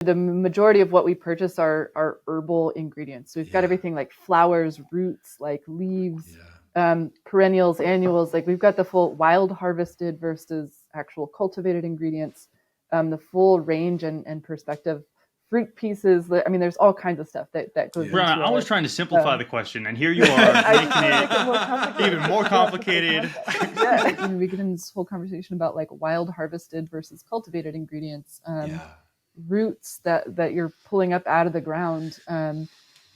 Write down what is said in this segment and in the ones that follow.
the majority of what we purchase are herbal ingredients. So we've got everything like flowers, roots, like leaves, perennials, annuals. Like we've got the full wild harvested versus actual cultivated ingredients, the full range and perspective. Fruit pieces. I mean, there's all kinds of stuff that goes into Brian, I was trying to simplify the question, and here you are making it even more complicated. Yeah, we get in this whole conversation about like wild harvested versus cultivated ingredients, roots that you're pulling up out of the ground.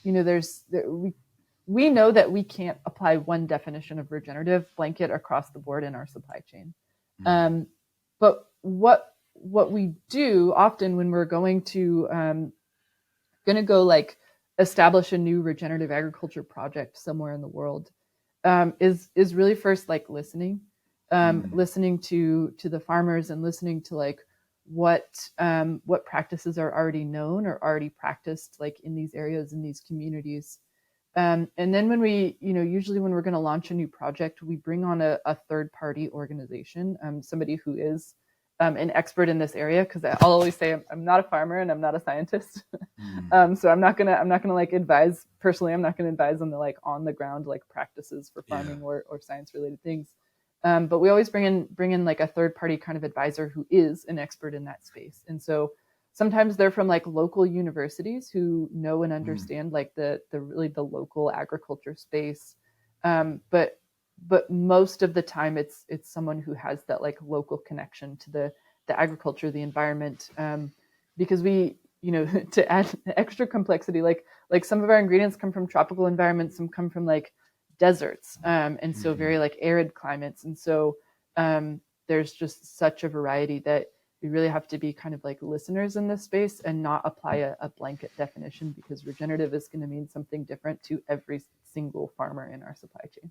We know that we can't apply one definition of regenerative blanket across the board in our supply chain. But what we do often when we're going to go like establish a new regenerative agriculture project somewhere in the world is really first like listening to the farmers and listening to like what practices are already known or already practiced like in these areas, in these communities. And then when we, usually when we're going to launch a new project, we bring on a third party organization, somebody who is an expert in this area, because I'll always say I'm not a farmer and I'm not a scientist. So I'm not gonna like advise personally. I'm not gonna advise on the like on the ground like practices for farming or science related things. But we always bring in like a third party kind of advisor who is an expert in that space. And so sometimes they're from like local universities who know and understand like the really the local agriculture space. But most of the time it's someone who has that like local connection to the agriculture, the environment, because we, to add extra complexity, like some of our ingredients come from tropical environments, some come from like deserts, and so very like arid climates. And so there's just such a variety that we really have to be kind of like listeners in this space and not apply a blanket definition, because regenerative is going to mean something different to every single farmer in our supply chain.